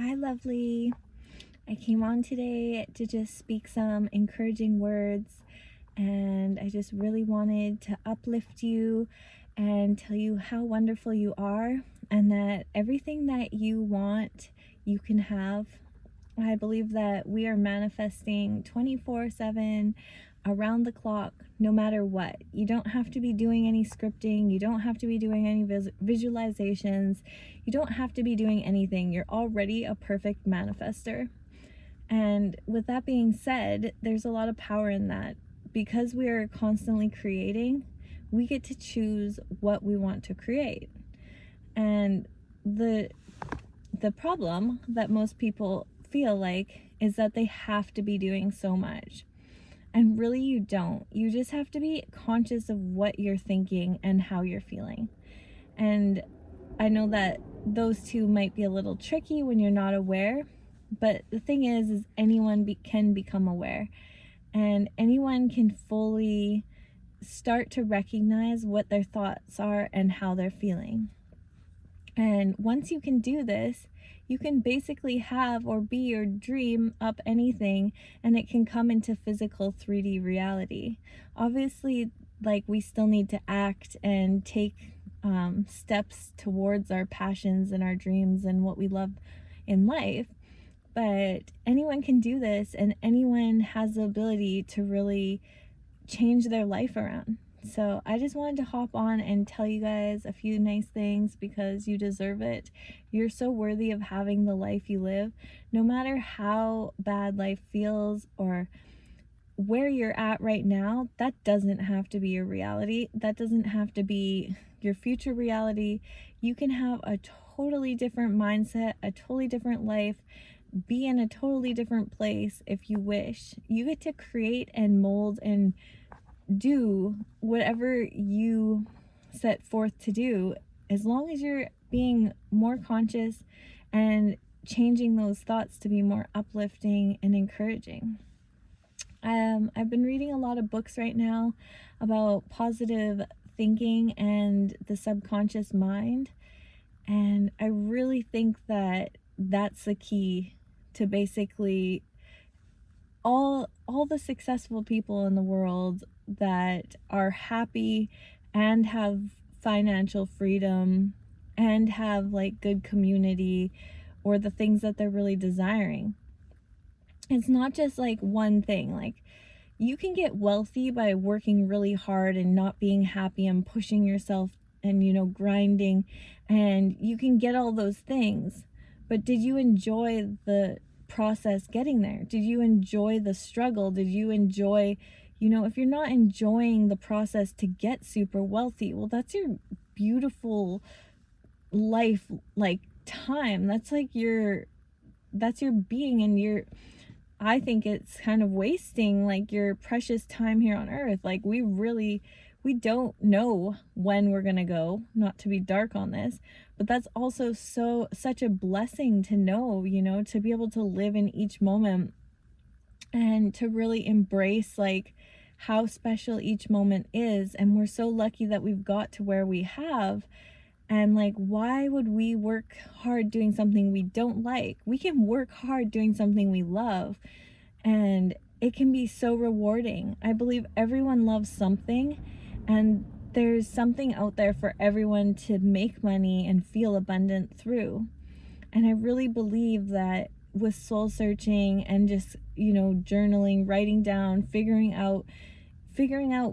Hi, lovely. I came on today to just speak some encouraging words, and I just really wanted to uplift you and tell you how wonderful you are, and that everything that you want, you can have. I believe that we are manifesting 24/7 around the clock, no matter what. You don't have to be doing any scripting, you don't have to be doing any visualizations, you don't have to be doing anything. You're already a perfect manifester. And with that being said, there's a lot of power in that. Because we are constantly creating, we get to choose what we want to create. And the problem that most people feel like is that they have to be doing so much. And really, you don't. You just have to be conscious of what you're thinking and how you're feeling. And I know that those two might be a little tricky when you're not aware, but the thing is anyone can become aware, and anyone can fully start to recognize what their thoughts are and how they're feeling. And once you can do this, you can basically have or be or dream up anything, and it can come into physical 3D reality. Obviously, like, we still need to act and take steps towards our passions and our dreams and what we love in life. But anyone can do this, and anyone has the ability to really change their life around. So I just wanted to hop on and tell you guys a few nice things because you deserve it. You're so worthy of having the life you live. No matter how bad life feels or where you're at right now, that doesn't have to be your reality. That doesn't have to be your future reality. You can have a totally different mindset, a totally different life, be in a totally different place if you wish. You get to create and mold and do whatever you set forth to do, as long as you're being more conscious and changing those thoughts to be more uplifting and encouraging. I've been reading a lot of books right now about positive thinking and the subconscious mind, and I really think that that's the key to basically all the successful people in the world that are happy and have financial freedom and have like good community or the things that they're really desiring. It's not just like one thing. Like, you can get wealthy by working really hard and not being happy and pushing yourself and grinding, and you can get all those things, but did you enjoy the process getting there? Did you enjoy the struggle? Did you enjoy, if you're not enjoying the process to get super wealthy, well, that's your beautiful life, like, time. That's your being, and I think it's kind of wasting like your precious time here on earth. Like, we don't know when we're gonna go, not to be dark on this, but that's also such a blessing to know, to be able to live in each moment and to really embrace like how special each moment is. And we're so lucky that we've got to where we have. And like, why would we work hard doing something we don't like? We can work hard doing something we love, and it can be so rewarding. I believe everyone loves something, and there's something out there for everyone to make money and feel abundant through. And I really believe that with soul searching and just, journaling, writing down, figuring out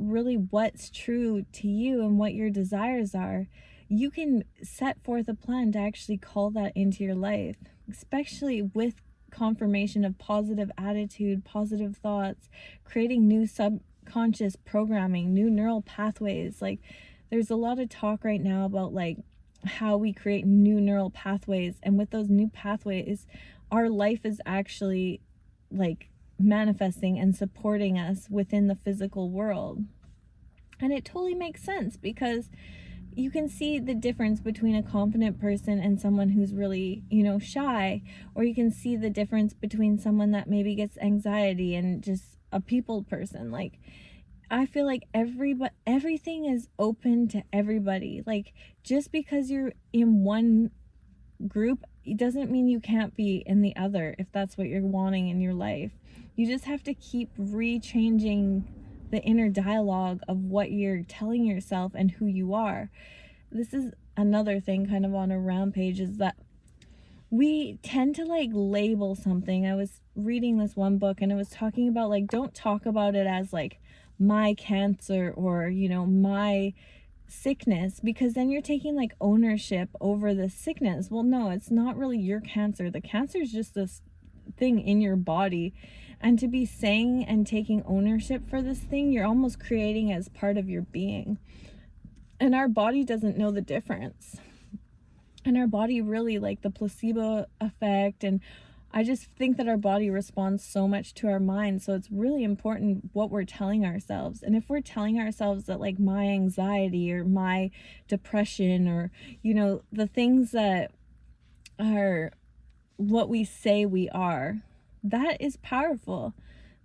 really what's true to you and what your desires are, you can set forth a plan to actually call that into your life, especially with confirmation of positive attitude, positive thoughts, creating new subconscious programming, new neural pathways. Like, there's a lot of talk right now about like how we create new neural pathways, and with those new pathways, our life is actually like manifesting and supporting us within the physical world. And it totally makes sense, because you can see the difference between a confident person and someone who's really, shy, or you can see the difference between someone that maybe gets anxiety and just a people person. Like, I feel like everything is open to everybody. Like, just because you're in one group, it doesn't mean you can't be in the other if that's what you're wanting in your life. You just have to keep re-changing the inner dialogue of what you're telling yourself and who you are. This is another thing kind of on a rampage, is that we tend to like label something. I was reading this one book and it was talking about like, don't talk about it as like my cancer or, you know, my sickness, because then you're taking like ownership over the sickness. Well, no, it's not really your cancer. The cancer is just this thing in your body. And to be saying and taking ownership for this thing, you're almost creating as part of your being. And our body doesn't know the difference. And our body really, like the placebo effect, and I just think that our body responds so much to our mind. So it's really important what we're telling ourselves. And if we're telling ourselves that like my anxiety or my depression or, you know, the things that are what we say we are, that is powerful.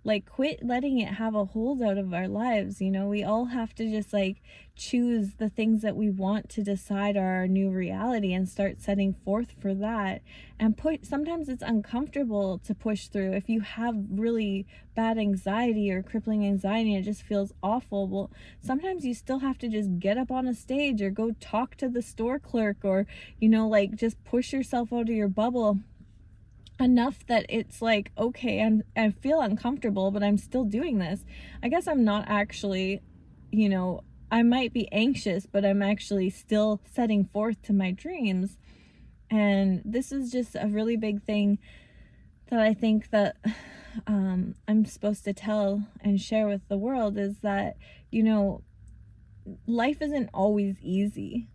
Like, quit letting it have a hold out of our lives. You know, we all have to just like choose the things that we want to decide are our new reality and start setting forth for that. And sometimes it's uncomfortable to push through. If you have really bad anxiety or crippling anxiety and it just feels awful, well, sometimes you still have to just get up on a stage or go talk to the store clerk, or, you know, like just push yourself out of your bubble enough that it's like, okay, I feel uncomfortable, but I'm still doing this. I guess I'm not actually, you know, I might be anxious, but I'm actually still setting forth to my dreams. And this is just a really big thing that I think that I'm supposed to tell and share with the world, is that, you know, life isn't always easy.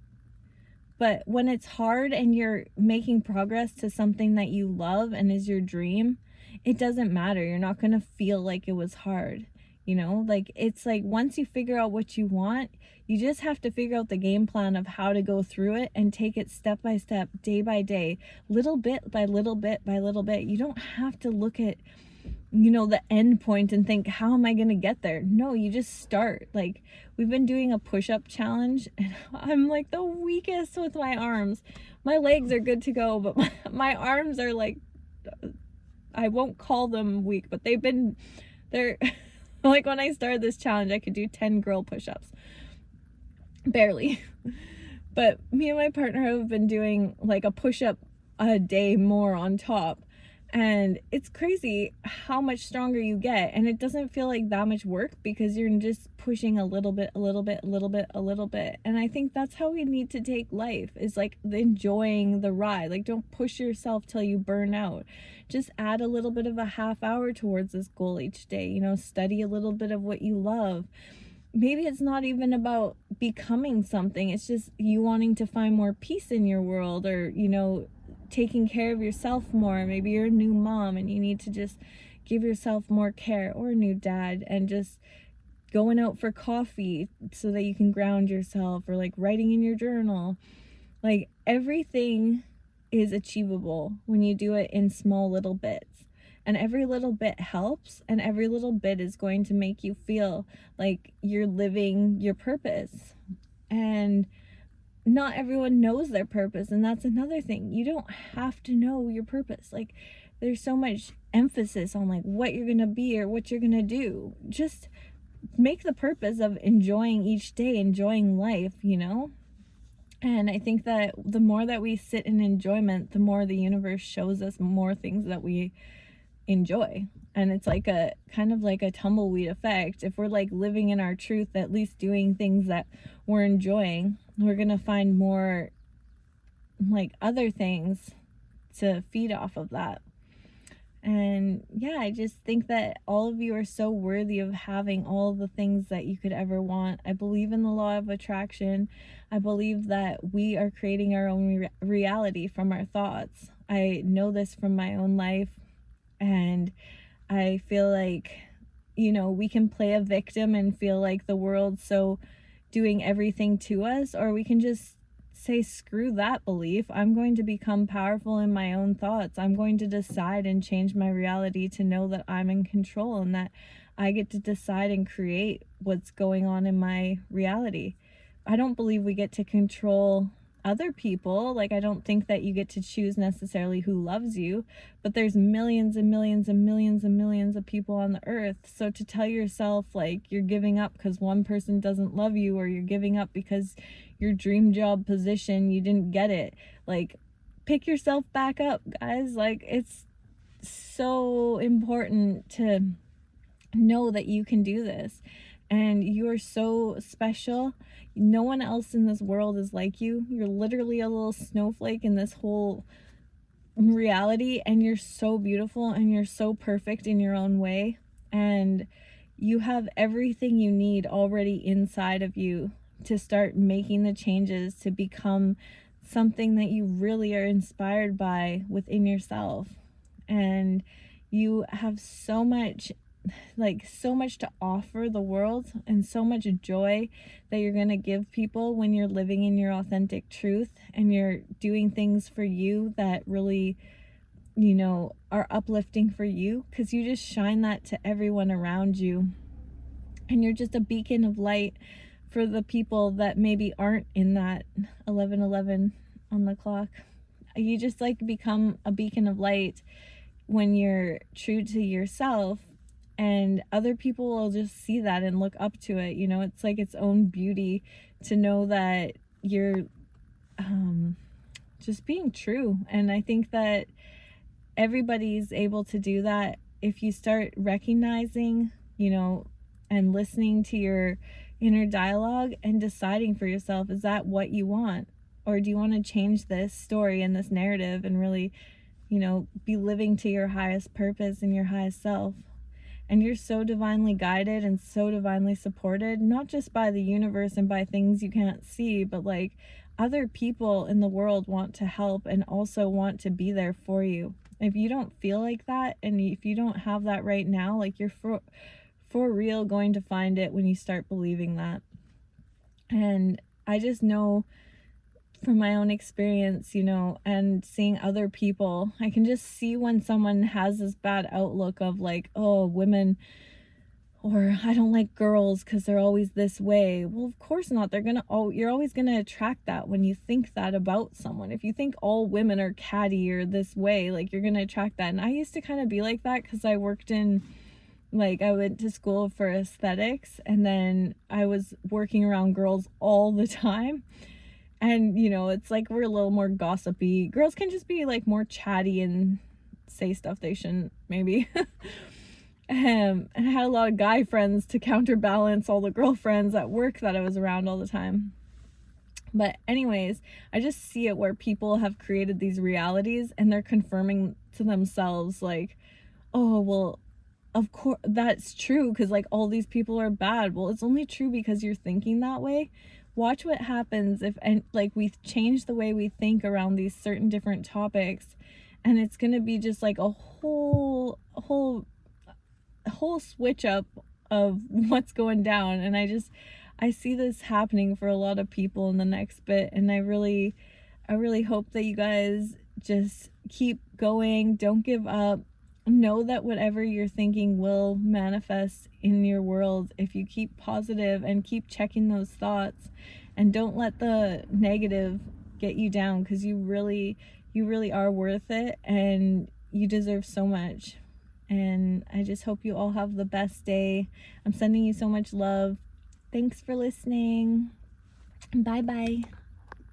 But when it's hard and you're making progress to something that you love and is your dream, it doesn't matter. You're not going to feel like it was hard. You know, like it's like once you figure out what you want, you just have to figure out the game plan of how to go through it and take it step by step, day by day, little bit by little bit by little bit. You don't have to look at, you know, the end point and think, how am I going to get there? No, you just start. Like, we've been doing a push-up challenge and I'm like the weakest with my arms. My legs are good to go, but my arms are like, I won't call them weak, but they're like, when I started this challenge, I could do 10 girl push-ups. Barely. But me and my partner have been doing like a push-up a day more on top. And it's crazy how much stronger you get. And it doesn't feel like that much work because you're just pushing a little bit, a little bit, a little bit, a little bit. And I think that's how we need to take life, is like enjoying the ride. Like, don't push yourself till you burn out. Just add a little bit of a half hour towards this goal each day. You know, study a little bit of what you love. Maybe it's not even about becoming something. It's just you wanting to find more peace in your world, or, you know, taking care of yourself more. Maybe you're a new mom and you need to just give yourself more care, or a new dad, and just going out for coffee so that you can ground yourself, or like writing in your journal. Like, everything is achievable when you do it in small little bits. And every little bit helps, and every little bit is going to make you feel like you're living your purpose. And not everyone knows their purpose, and that's another thing. You don't have to know your purpose. Like, there's so much emphasis on like what you're gonna be or what you're gonna do. Just make the purpose of enjoying each day, enjoying life, you know? And I think that the more that we sit in enjoyment, the more the universe shows us more things that we enjoy. And it's like a kind of like a tumbleweed effect. If we're like living in our truth, at least doing things that we're enjoying, we're gonna find more like other things to feed off of that. And yeah, I just think that all of you are so worthy of having all the things that you could ever want. I believe in the law of attraction. I believe that we are creating our own reality from our thoughts. I know this from my own life. And I feel like, you know, we can play a victim and feel like the world's so doing everything to us, or we can just say, screw that belief. I'm going to become powerful in my own thoughts. I'm going to decide and change my reality to know that I'm in control and that I get to decide and create what's going on in my reality. I don't believe we get to control other people. Like, I don't think that you get to choose necessarily who loves you, but there's millions and millions and millions and millions of people on the earth. So to tell yourself like you're giving up because one person doesn't love you, or you're giving up because your dream job position, you didn't get it, like, pick yourself back up, guys. Like, it's so important to know that you can do this, and you are so special. No one else in this world is like you. You're literally a little snowflake in this whole reality, and you're so beautiful, and you're so perfect in your own way, and you have everything you need already inside of you to start making the changes to become something that you really are inspired by within yourself. And you have so much to offer the world, and so much joy that you're going to give people when you're living in your authentic truth, and you're doing things for you that really, are uplifting for you, because you just shine that to everyone around you, and you're just a beacon of light for the people that maybe aren't in that 11:11 on the clock. You just become a beacon of light when you're true to yourself, and other people will just see that and look up to it. It's like its own beauty to know that you're just being true. And I think that everybody's able to do that if you start recognizing, and listening to your inner dialogue and deciding for yourself, is that what you want? Or do you want to change this story and this narrative and really, be living to your highest purpose and your highest self? And you're so divinely guided and so divinely supported, not just by the universe and by things you can't see, but other people in the world want to help and also want to be there for you. If you don't feel like that, and if you don't have that right now, you're for real going to find it when you start believing that. And I just know from my own experience, and seeing other people, I can just see when someone has this bad outlook of oh, women, or I don't like girls because they're always this way. Well, of course not. You're always gonna attract that when you think that about someone. If you think all women are catty or this way, you're gonna attract that. And I used to kind of be like that because I worked in, I went to school for aesthetics, and then I was working around girls all the time. And, it's we're a little more gossipy. Girls can just be more chatty and say stuff they shouldn't, maybe. And I had a lot of guy friends to counterbalance all the girlfriends at work that I was around all the time. But anyways, I just see it where people have created these realities, and they're confirming to themselves oh, well, of course that's true because all these people are bad. Well, it's only true because you're thinking that way. Watch what happens if we change the way we think around these certain different topics, and it's gonna be just a whole switch up of what's going down. And I see this happening for a lot of people in the next bit, and I really hope that you guys just keep going. Don't give up. Know that whatever you're thinking will manifest in your world if you keep positive and keep checking those thoughts, and don't let the negative get you down, because you really are worth it, and you deserve so much. And I just hope you all have the best day. I'm sending you so much love. Thanks for listening. Bye bye.